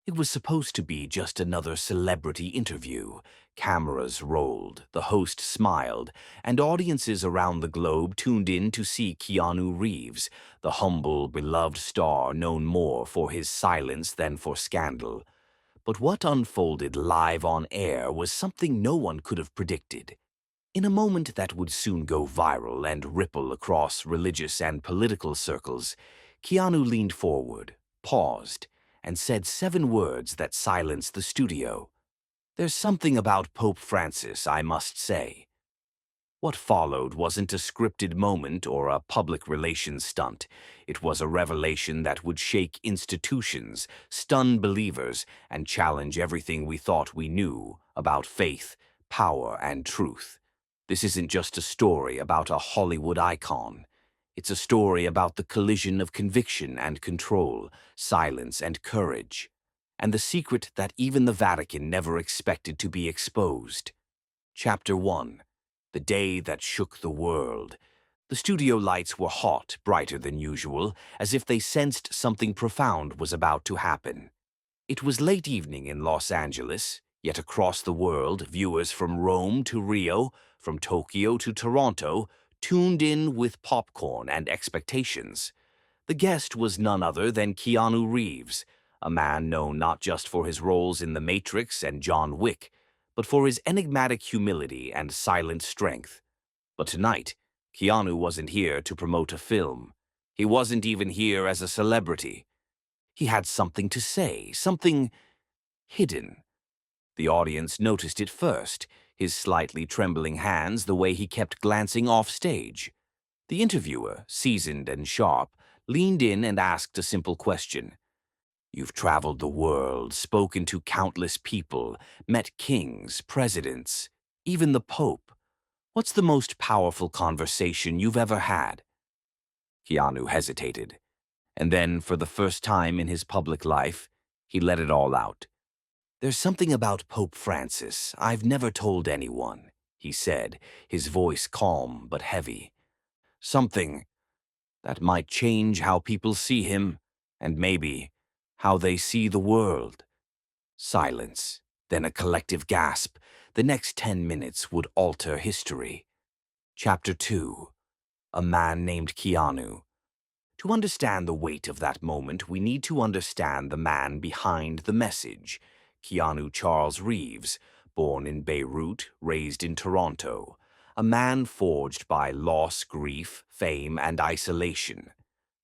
It was supposed to be just another celebrity interview. Cameras rolled, the host smiled, and audiences around the globe tuned in to see Keanu Reeves, the humble, beloved star known more for his silence than for scandal. But what unfolded live on air was something no one could have predicted. In a moment that would soon go viral and ripple across religious and political circles, Keanu leaned forward, paused, and said 7 words that silenced the studio. "There's something about Pope Francis, I must say." What followed wasn't a scripted moment or a public relations stunt. It was a revelation that would shake institutions, stun believers, and challenge everything we thought we knew about faith, power, and truth. This isn't just a story about a Hollywood icon. It's a story about the collision of conviction and control, silence and courage, and the secret that even the Vatican never expected to be exposed. Chapter 1. The Day That Shook the World. The studio lights were hot, brighter than usual, as if they sensed something profound was about to happen. It was late evening in Los Angeles, yet across the world, viewers from Rome to Rio, from Tokyo to Toronto, tuned in with popcorn and expectations. The guest was none other than Keanu Reeves, a man known not just for his roles in The Matrix and John Wick, but for his enigmatic humility and silent strength. But tonight, Keanu wasn't here to promote a film. He wasn't even here as a celebrity. He had something to say, something hidden. The audience noticed it first, his slightly trembling hands, the way he kept glancing off stage. The interviewer, seasoned and sharp, leaned in and asked a simple question. "You've traveled the world, spoken to countless people, met kings, presidents, even the Pope. What's the most powerful conversation you've ever had?" Keanu hesitated, and then, for the first time in his public life, he let it all out. "There's something about Pope Francis I've never told anyone," he said, his voice calm but heavy. "Something that might change how people see him, and maybe how they see the world." Silence, then a collective gasp. The next 10 minutes would alter history. Chapter 2. A Man Named Keanu. To understand the weight of that moment, we need to understand the man behind the message. Keanu Charles Reeves, born in Beirut, raised in Toronto. A man forged by loss, grief, fame, and isolation.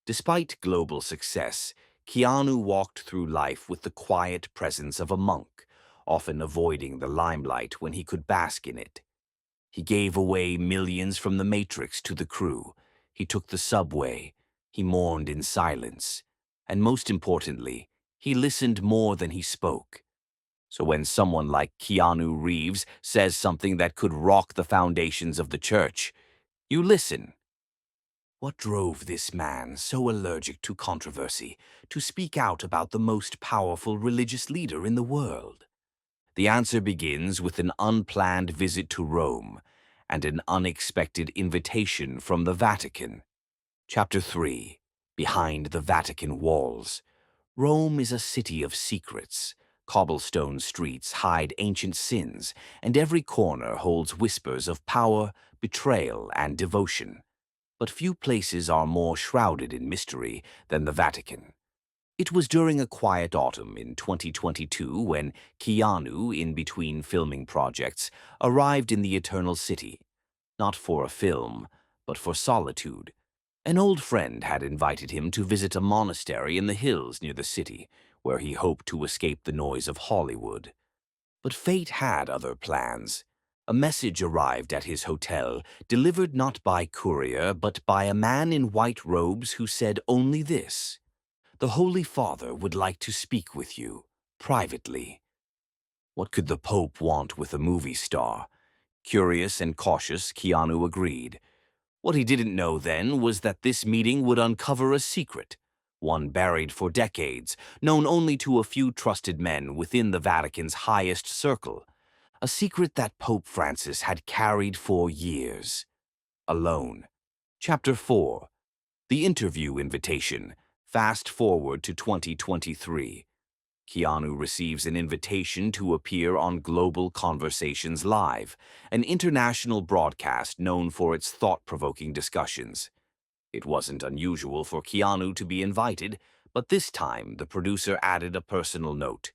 Despite global success, Keanu walked through life with the quiet presence of a monk, often avoiding the limelight when he could bask in it. He gave away millions from The Matrix to the crew. He took the subway. He mourned in silence. And most importantly, he listened more than he spoke. So when someone like Keanu Reeves says something that could rock the foundations of the church, you listen. What drove this man, so allergic to controversy, to speak out about the most powerful religious leader in the world? The answer begins with an unplanned visit to Rome and an unexpected invitation from the Vatican. Chapter 3. Behind the Vatican Walls. Rome is a city of secrets. Cobblestone streets hide ancient sins, and every corner holds whispers of power, betrayal, and devotion. But few places are more shrouded in mystery than the Vatican. It was during a quiet autumn in 2022 when Keanu, in between filming projects, arrived in the Eternal City. Not for a film, but for solitude. An old friend had invited him to visit a monastery in the hills near the city, where he hoped to escape the noise of Hollywood. But fate had other plans. A message arrived at his hotel, delivered not by courier, but by a man in white robes who said only this: "The Holy Father would like to speak with you, privately." What could the Pope want with a movie star? Curious and cautious, Keanu agreed. What he didn't know then was that this meeting would uncover a secret, one buried for decades, known only to a few trusted men within the Vatican's highest circle. A secret that Pope Francis had carried for years. Alone. Chapter 4. The Interview Invitation. Fast forward to 2023. Keanu receives an invitation to appear on Global Conversations Live, an international broadcast known for its thought-provoking discussions. It wasn't unusual for Keanu to be invited, but this time the producer added a personal note.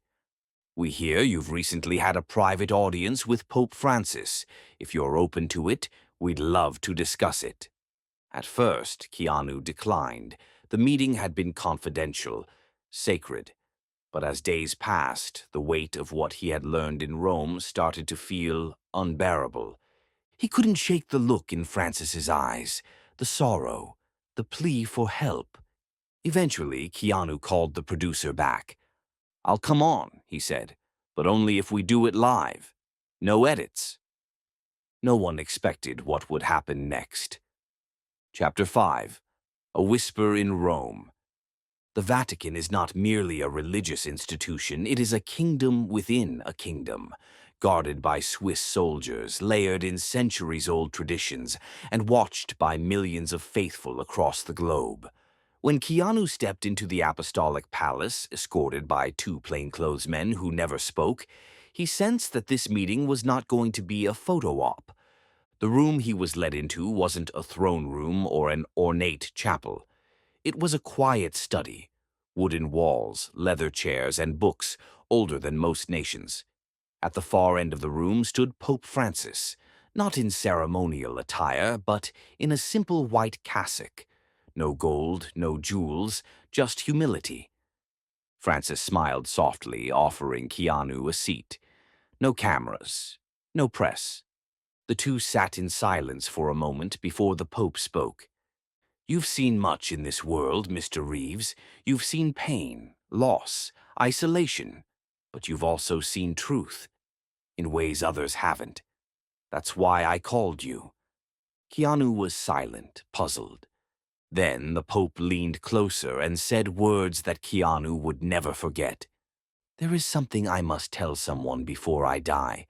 "We hear you've recently had a private audience with Pope Francis. If you're open to it, we'd love to discuss it." At first, Keanu declined. The meeting had been confidential, sacred. But as days passed, the weight of what he had learned in Rome started to feel unbearable. He couldn't shake the look in Francis's eyes, the sorrow, the plea for help. Eventually, Keanu called the producer back. "I'll come on," he said, "but only if we do it live. No edits." No one expected what would happen next. Chapter 5. A Whisper in Rome. The Vatican is not merely a religious institution, it is a kingdom within a kingdom, guarded by Swiss soldiers, layered in centuries-old traditions, and watched by millions of faithful across the globe. When Keanu stepped into the apostolic palace, escorted by two plainclothes men who never spoke, he sensed that this meeting was not going to be a photo op. The room he was led into wasn't a throne room or an ornate chapel. It was a quiet study, wooden walls, leather chairs, and books older than most nations. At the far end of the room stood Pope Francis, not in ceremonial attire, but in a simple white cassock. No gold, no jewels, just humility. Francis smiled softly, offering Keanu a seat. No cameras, no press. The two sat in silence for a moment before the Pope spoke. "You've seen much in this world, Mr. Reeves. You've seen pain, loss, isolation, but you've also seen truth, in ways others haven't. That's why I called you." Keanu was silent, puzzled. Then the Pope leaned closer and said words that Keanu would never forget. "There is something I must tell someone before I die,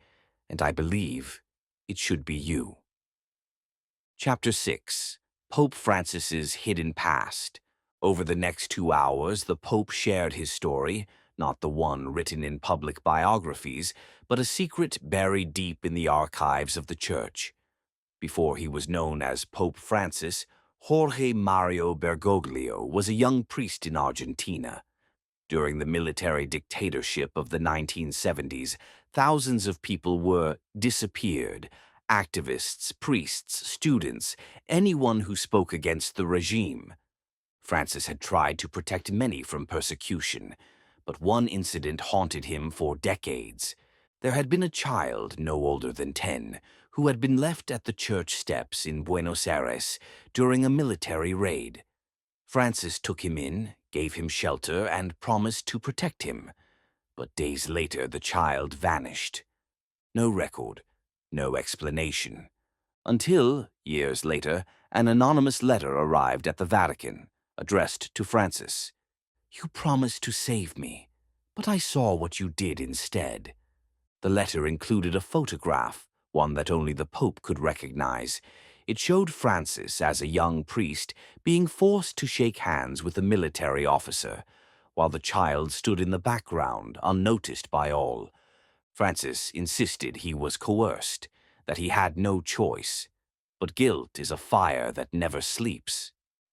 and I believe it should be you." Chapter 6. Pope Francis's Hidden Past. Over the next 2 hours, the Pope shared his story, not the one written in public biographies, but a secret buried deep in the archives of the Church. Before he was known as Pope Francis, Jorge Mario Bergoglio was a young priest in Argentina. During the military dictatorship of the 1970s, thousands of people were disappeared. Activists, priests, students, anyone who spoke against the regime. Francis had tried to protect many from persecution, but one incident haunted him for decades. There had been a child no older than 10 who had been left at the church steps in Buenos Aires during a military raid. Francis took him in, gave him shelter, and promised to protect him. But days later, the child vanished. No record, no explanation. Until, years later, an anonymous letter arrived at the Vatican, addressed to Francis. "You promised to save me, but I saw what you did instead." The letter included a photograph, one that only the Pope could recognize. It showed Francis as a young priest being forced to shake hands with a military officer, while the child stood in the background, unnoticed by all. Francis insisted he was coerced, that he had no choice. But guilt is a fire that never sleeps.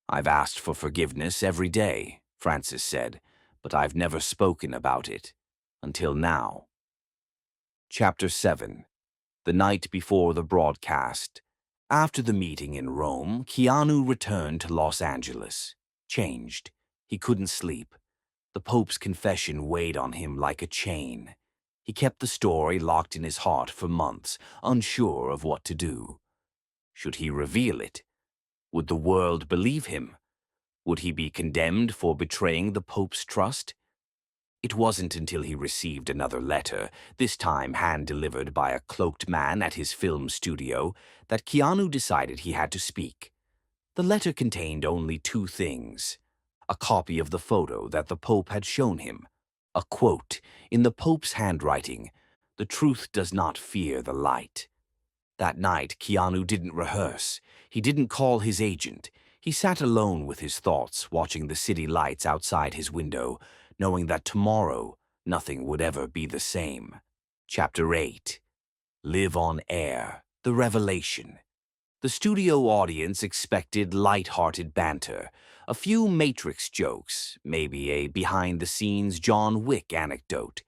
"I've asked for forgiveness every day," Francis said, "but I've never spoken about it. Until now." Chapter 7. The night before the broadcast. After the meeting in Rome, Keanu returned to Los Angeles. Changed. He couldn't sleep. The Pope's confession weighed on him like a chain. He kept the story locked in his heart for months, unsure of what to do. Should he reveal it? Would the world believe him? Would he be condemned for betraying the Pope's trust? It wasn't until he received another letter, this time hand-delivered by a cloaked man at his film studio, that Keanu decided he had to speak. The letter contained only two things: a copy of the photo that the Pope had shown him, a quote in the Pope's handwriting, "The truth does not fear the light." That night, Keanu didn't rehearse. He didn't call his agent. He sat alone with his thoughts, watching the city lights outside his window, knowing that tomorrow Nothing would ever be the same. Chapter 8. Live on Air. The Revelation. The studio audience expected light-hearted banter, a few Matrix jokes, maybe a behind-the-scenes John Wick anecdote.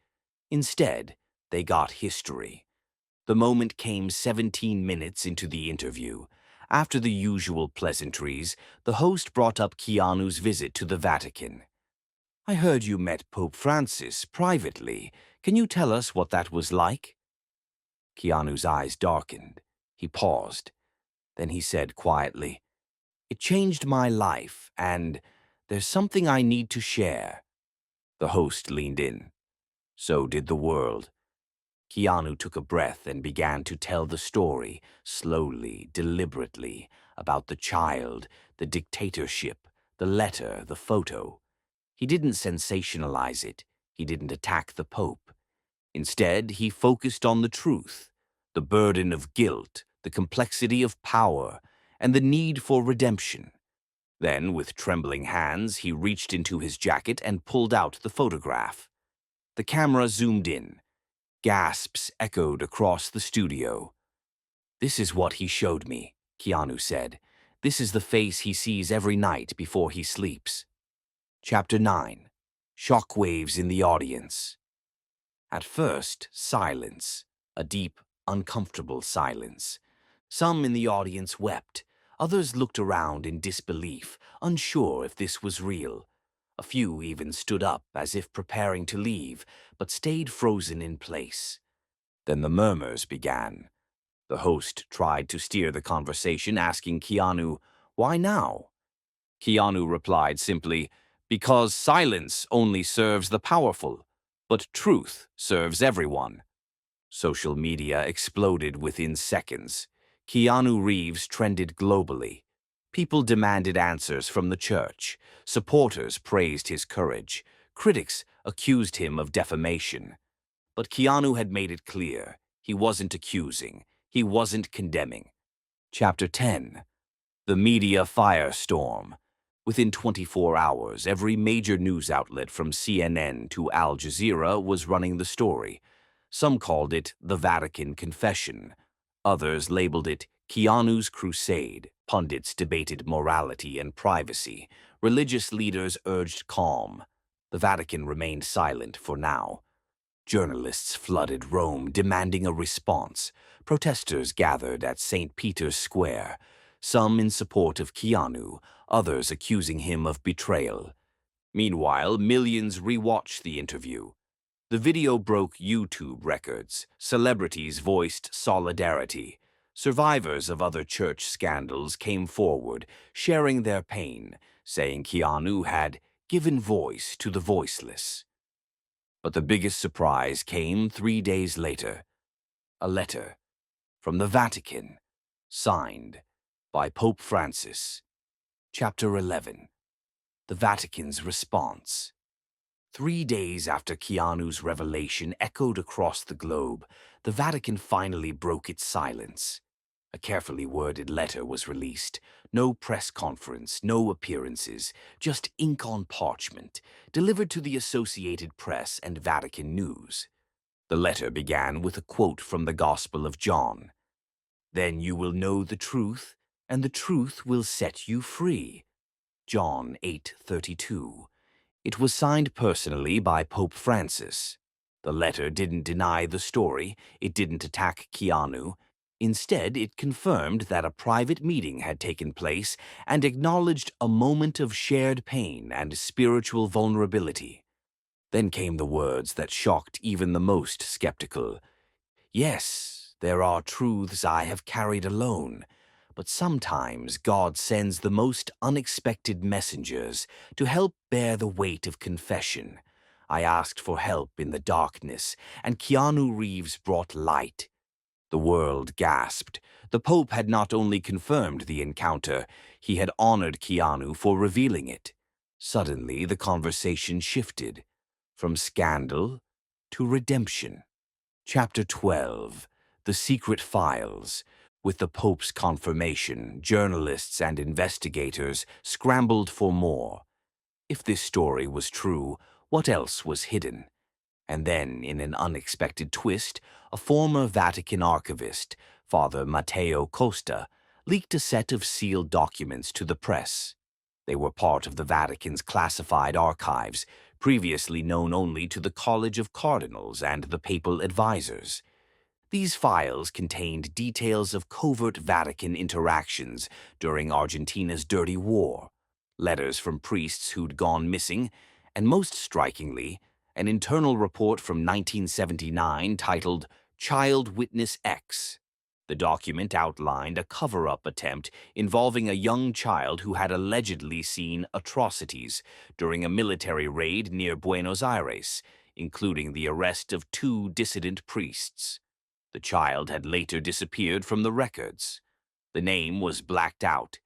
Instead, they got history. The moment came 17 minutes into the interview. After the usual pleasantries, the host brought up Keanu's visit to the Vatican. "I heard you met Pope Francis privately. Can you tell us what that was like?" Keanu's eyes darkened. He paused. Then he said quietly, "It changed my life, and there's something I need to share." The host leaned in. So did the world. Keanu took a breath and began to tell the story, slowly, deliberately, about the child, the dictatorship, the letter, the photo. He didn't sensationalize it. He didn't attack the Pope. Instead, he focused on the truth, the burden of guilt, the complexity of power, and the need for redemption. Then, with trembling hands, he reached into his jacket and pulled out the photograph. The camera zoomed in. Gasps echoed across the studio. "This is what he showed me," Keanu said. "This is the face he sees every night before he sleeps." Chapter 9. Shockwaves in the Audience. At first, silence. A deep, uncomfortable silence. Some in the audience wept. Others looked around in disbelief, unsure if this was real. A few even stood up as if preparing to leave, but stayed frozen in place. Then the murmurs began. The host tried to steer the conversation, asking Keanu, "Why now?" Keanu replied simply, "Because silence only serves the powerful, but truth serves everyone." Social media exploded within seconds. Keanu Reeves trended globally. People demanded answers from the church. Supporters praised his courage. Critics accused him of defamation. But Keanu had made it clear. He wasn't accusing. He wasn't condemning. Chapter 10. The Media Firestorm. Within 24 hours, every major news outlet from CNN to Al Jazeera was running the story. Some called it the Vatican Confession. Others labeled it Keanu's Crusade. Pundits debated morality and privacy. Religious leaders urged calm. The Vatican remained silent for now. Journalists flooded Rome, demanding a response. Protesters gathered at St. Peter's Square, some in support of Keanu, others accusing him of betrayal. Meanwhile, millions rewatched the interview. The video broke YouTube records. Celebrities voiced solidarity. Survivors of other church scandals came forward, sharing their pain, saying Keanu had given voice to the voiceless. But the biggest surprise came 3 days later. A letter from the Vatican, signed by Pope Francis. Chapter 11. The Vatican's Response. 3 days after Keanu's revelation echoed across the globe, the Vatican finally broke its silence. A carefully worded letter was released. No press conference, no appearances, just ink on parchment, delivered to the Associated Press and Vatican News. The letter began with a quote from the Gospel of John. "Then you will know the truth, and the truth will set you free." John 8:32. It was signed personally by Pope Francis. The letter didn't deny the story. It didn't attack Keanu. Instead, it confirmed that a private meeting had taken place and acknowledged a moment of shared pain and spiritual vulnerability. Then came the words that shocked even the most skeptical. "Yes, there are truths I have carried alone, but sometimes God sends the most unexpected messengers to help bear the weight of confession. I asked for help in the darkness, and Keanu Reeves brought light." The world gasped. The Pope had not only confirmed the encounter, he had honored Keanu for revealing it. Suddenly, the conversation shifted from scandal to redemption. Chapter 12. The Secret Files. With the Pope's confirmation, journalists and investigators scrambled for more. If this story was true, what else was hidden? And then, in an unexpected twist, a former Vatican archivist, Father Matteo Costa, leaked a set of sealed documents to the press. They were part of the Vatican's classified archives, previously known only to the College of Cardinals and the papal advisors. These files contained details of covert Vatican interactions during Argentina's dirty war, letters from priests who'd gone missing, and most strikingly, an internal report from 1979 titled Child Witness X. The document outlined a cover-up attempt involving a young child who had allegedly seen atrocities during a military raid near Buenos Aires, including the arrest of 2 dissident priests. The child had later disappeared from the records. The name was blacked out.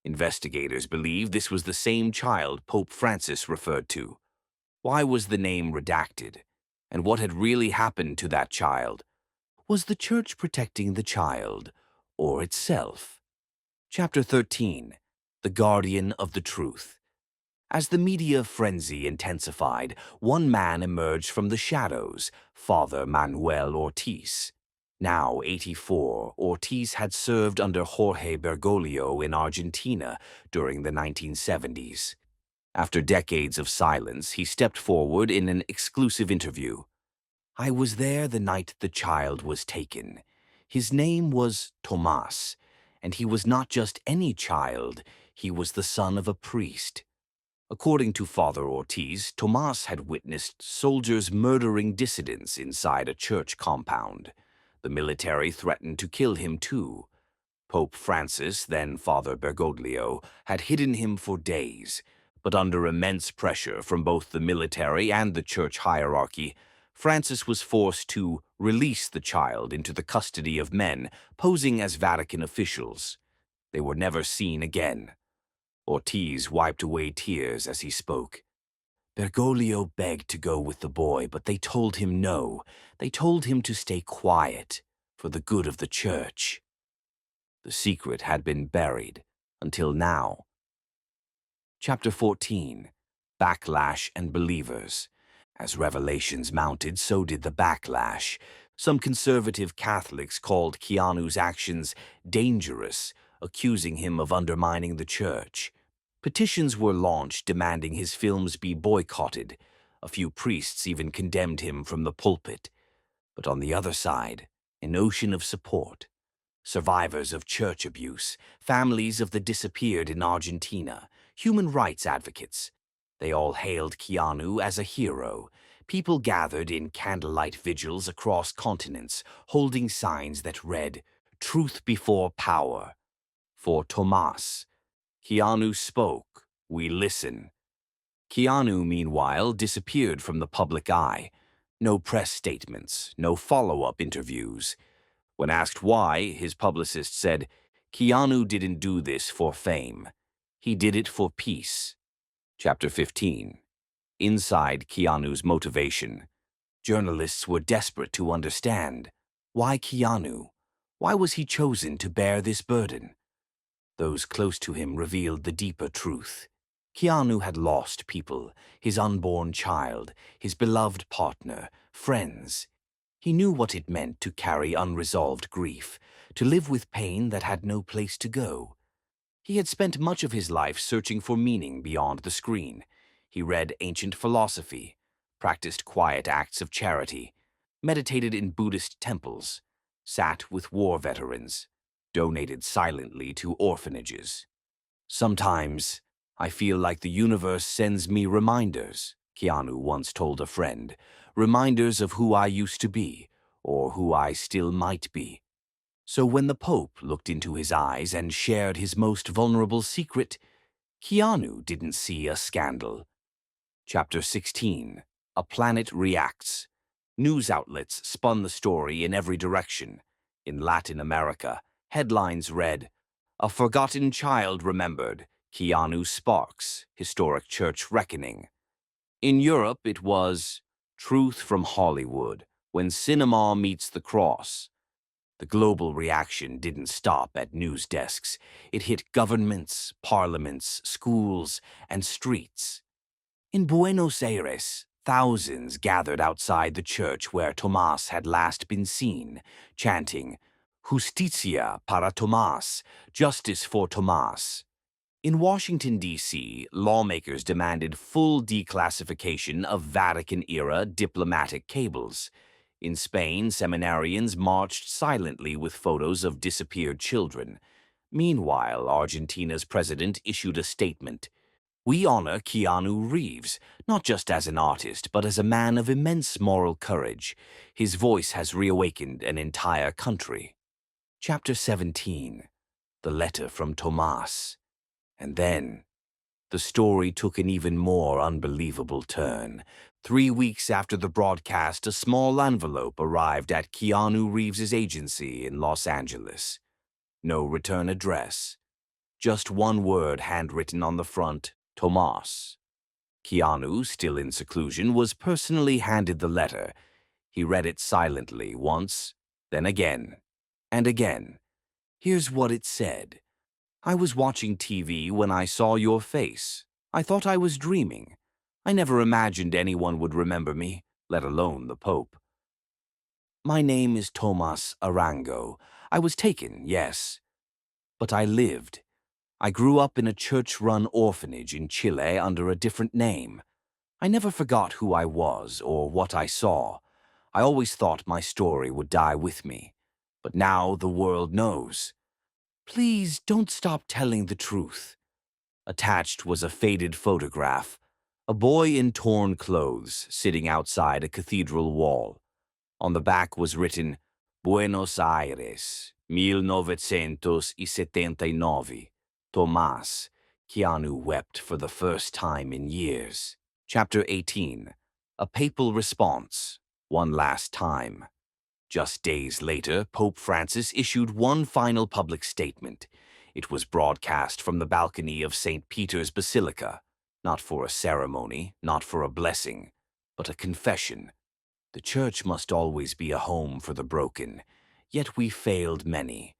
Investigators believe this was the same child Pope Francis referred to. Why was the name redacted? And what had really happened to that child? Was the church protecting the child or itself? Chapter 13. The Guardian of the Truth. As the media frenzy intensified, one man emerged from the shadows, Father Manuel Ortiz. Now 84, Ortiz had served under Jorge Bergoglio in Argentina during the 1970s. After decades of silence, he stepped forward in an exclusive interview. "I was there the night the child was taken. His name was Tomas, and he was not just any child, he was the son of a priest." According to Father Ortiz, Tomas had witnessed soldiers murdering dissidents inside a church compound. The military threatened to kill him too. Pope Francis, then Father Bergoglio, had hidden him for days, but under immense pressure from both the military and the church hierarchy, Francis was forced to release the child into the custody of men posing as Vatican officials. They were never seen again. Ortiz wiped away tears as he spoke. "Bergoglio begged to go with the boy, but they told him no. They told him to stay quiet, for the good of the church." The secret had been buried, until now. Chapter 14. Backlash and Believers. As revelations mounted, so did the backlash. Some conservative Catholics called Keanu's actions dangerous, accusing him of undermining the church. Petitions were launched demanding his films be boycotted. A few priests even condemned him from the pulpit. But on the other side, an ocean of support. Survivors of church abuse, families of the disappeared in Argentina, human rights advocates. They all hailed Keanu as a hero. People gathered in candlelight vigils across continents, holding signs that read, "Truth before power." For Tomas, Keanu spoke, we listen. Keanu, meanwhile, disappeared from the public eye. No press statements, no follow-up interviews. When asked why, his publicist said, "Keanu didn't do this for fame. He did it for peace." Chapter 15. Inside Keanu's motivation. Journalists were desperate to understand. Why Keanu? Why was he chosen to bear this burden? Those close to him revealed the deeper truth. Keanu had lost people, his unborn child, his beloved partner, friends. He knew what it meant to carry unresolved grief, to live with pain that had no place to go. He had spent much of his life searching for meaning beyond the screen. He read ancient philosophy, practiced quiet acts of charity, meditated in Buddhist temples, sat with war veterans, donated silently to orphanages. "Sometimes, I feel like the universe sends me reminders," Keanu once told a friend, "reminders of who I used to be, or who I still might be." So when the Pope looked into his eyes and shared his most vulnerable secret, Keanu didn't see a scandal. Chapter 16. A Planet Reacts. News outlets spun the story in every direction. In Latin America, headlines read, "A Forgotten Child Remembered, Keanu Sparks, Historic Church Reckoning." In Europe, it was "Truth from Hollywood, When Cinema Meets the Cross." The global reaction didn't stop at news desks. It hit governments, parliaments, schools, and streets. In Buenos Aires, Thousands gathered outside the church where Tomas had last been seen, chanting, Justicia para Tomas, justice for Tomas. In Washington, D.C., lawmakers demanded full declassification of Vatican-era diplomatic cables. In Spain, seminarians marched silently with photos of disappeared children. Meanwhile, Argentina's president issued a statement. We honor Keanu Reeves, not just as an artist, but as a man of immense moral courage. His voice has reawakened an entire country. Chapter 17. The Letter from Tomas. And then, the story took an even more unbelievable turn. 3 weeks after the broadcast, a small envelope arrived at Keanu Reeves's agency in Los Angeles. No return address. Just one word handwritten on the front, Tomas. Keanu, still in seclusion, was personally handed the letter. He read it silently once, then again, and again. Here's what it said. I was watching TV when I saw your face. I thought I was dreaming. I never imagined anyone would remember me, let alone the Pope. My name is Tomas Arango. I was taken, yes, but I lived. I grew up in a church-run orphanage in Chile under a different name. I never forgot who I was or what I saw. I always thought my story would die with me. But now the world knows. Please don't stop telling the truth. Attached was a faded photograph. A boy in torn clothes sitting outside a cathedral wall. On the back was written, Buenos Aires, 1979. Tomas. Keanu wept for the first time in years. Chapter 18. A Papal Response. One last time. Just days later, Pope Francis issued one final public statement. It was broadcast from the balcony of St. Peter's Basilica, not for a ceremony, not for a blessing, but a confession. The Church must always be a home for the broken, yet we failed many,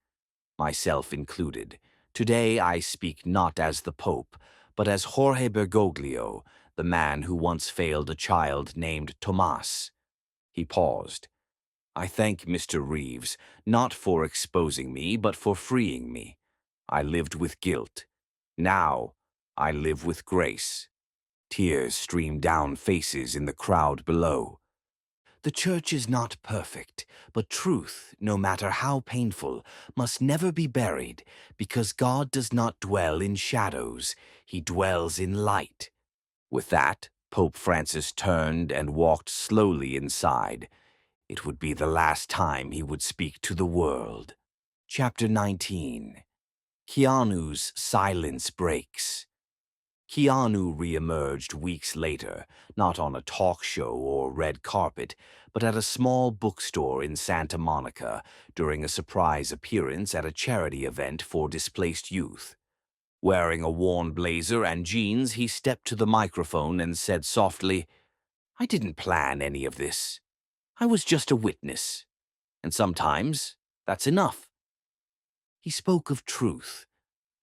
myself included. Today I speak not as the Pope, but as Jorge Bergoglio, the man who once failed a child named Tomas. He paused. I thank Mr. Reeves, not for exposing me, but for freeing me. I lived with guilt. Now, I live with grace. Tears streamed down faces in the crowd below. The Church is not perfect, but truth, no matter how painful, must never be buried, because God does not dwell in shadows, he dwells in light. With that, Pope Francis turned and walked slowly inside. It would be the last time he would speak to the world. Chapter 19. Keanu's silence breaks. Keanu re-emerged weeks later, not on a talk show or red carpet, but at a small bookstore in Santa Monica during a surprise appearance at a charity event for displaced youth. Wearing a worn blazer and jeans, he stepped to the microphone and said softly, I didn't plan any of this. I was just a witness. And sometimes, that's enough. He spoke of truth,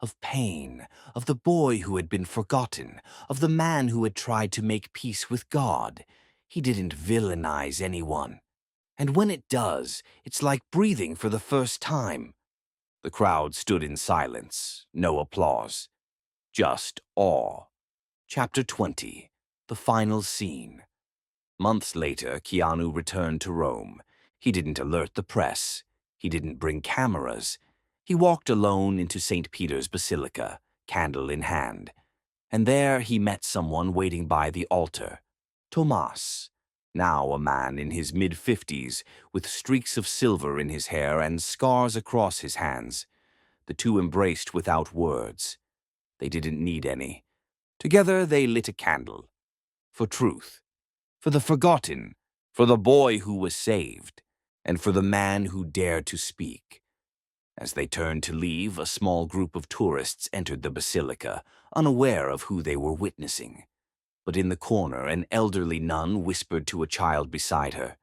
of pain, of the boy who had been forgotten, of the man who had tried to make peace with God. He didn't villainize anyone. And when it does, it's like breathing for the first time. The crowd stood in silence, no applause, just awe. Chapter 20. The Final Scene. Months later, Keanu returned to Rome. He didn't alert the press. He didn't bring cameras. He walked alone into St. Peter's Basilica, candle in hand. And there he met someone waiting by the altar. Tomas, now a man in his mid-50s, with streaks of silver in his hair and scars across his hands. The two embraced without words. They didn't need any. Together they lit a candle. For truth. For the forgotten. For the boy who was saved. And for the man who dared to speak. As they turned to leave, a small group of tourists entered the basilica, unaware of who they were witnessing. But in the corner, an elderly nun whispered to a child beside her,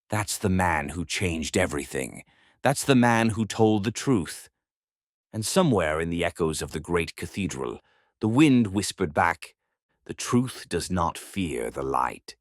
That's the man who changed everything. That's the man who told the truth. And somewhere in the echoes of the great cathedral, the wind whispered back, The truth does not fear the light.